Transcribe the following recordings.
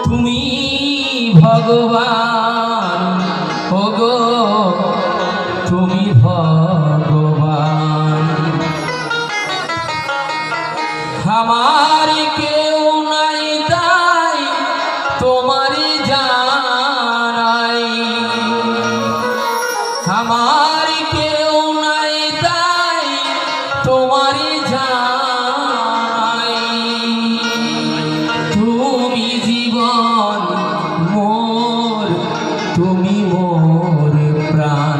তুমি ভগবান, ওগো তুমি ভগবান। আমার কেউ নাই তাই তোমারই জানাই, আমার কেউ নাই তাই তোমারই জানাই। তুমি জীবন মোর, তুমি মোর প্রাণ।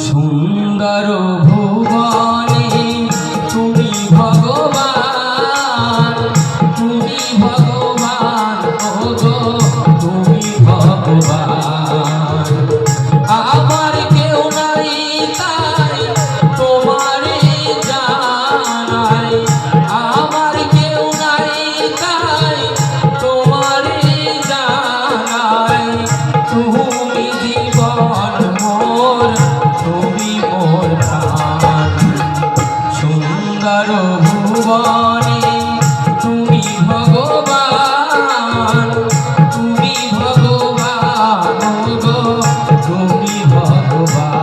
সুন্দর ভুবনে তুমি ভগবান, তুমি ভগবান, ওগো তুমি ভগবান। আমার কেউ নাই তাই তোমারই জানাই, আমার কেউ নাই তাই তোমারই জানাই। তুমি জীবন মোর, তুমি মোর প্রাণ। সুন্দর ভুবনে তুমি ভগবান, তুমি ভগবান, ওগো তুমি ভগবান।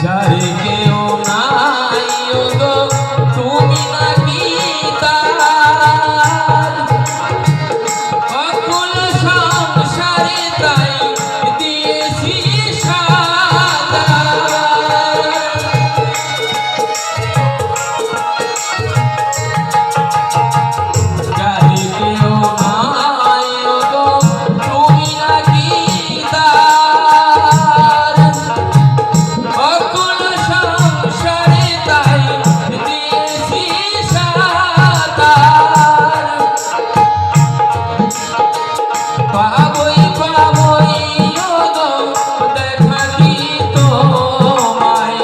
যারে কেউ নাই ওগো তুমি নাকি তার, অকুল সংসারে তাই দিয়েছি সাদার। যারে কেউ নাই ওগো তুমি নাকি তার, অকুল সংসারে তাই দিয়েছি সাদার। পাবই পাবই ওগো দেখা কি তোমায়,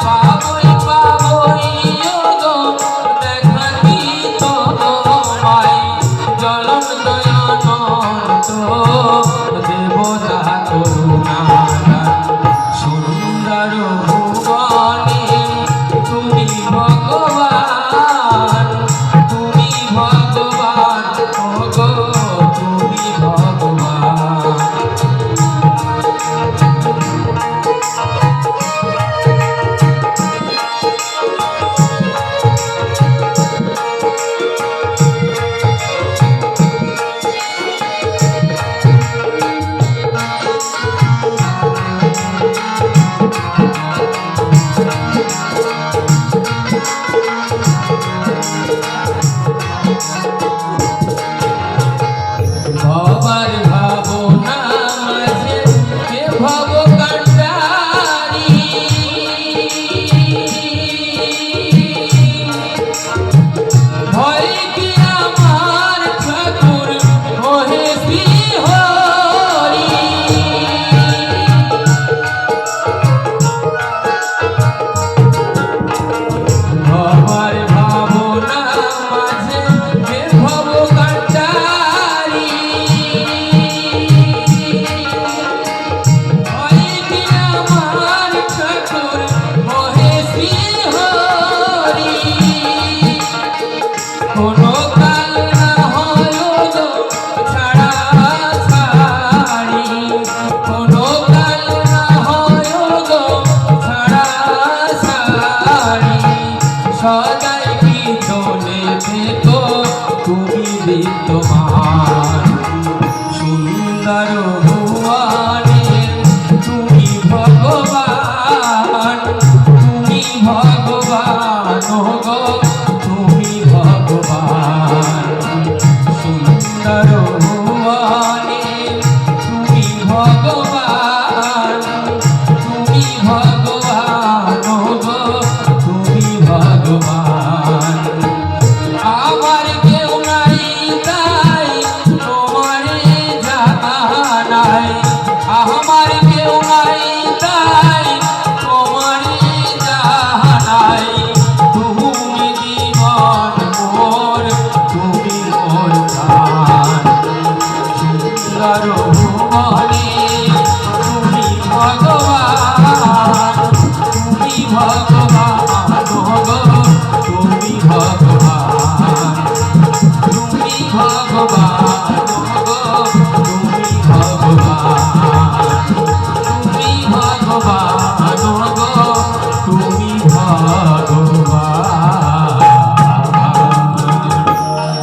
পাবই পাবই ওগো দেখা কি তোমায়। জ্বলন দয়ানন্দ দেবতা করুণাদান। সুন্দর ভুবনে তুমি ভগবান, তুমি ভগবান, ওগো তুমি ভগবান। ভবার ভাবনা মাঝে কে ভব কান্ডারি, ভয় কি আমার ঠাকুর ওহে শ্রীহরি। ভবার ভাবনা মাঝে কে ভব কান্ডারি, ভয় কি আমার ঠাকুর ওহে শ্রীহরি। কোনো কাল না হয় গো ছাড়া ছাড়ি, কোনো কাল না হয় গো ছাড়া ছাড়ি। সদাই পিছনে থেকো তুমি বিদ্যমান। সুন্দর ভুবনে তুমি ভগবান, তুমি ভগবান, ওগো তুমি ভগবান। সুন্দর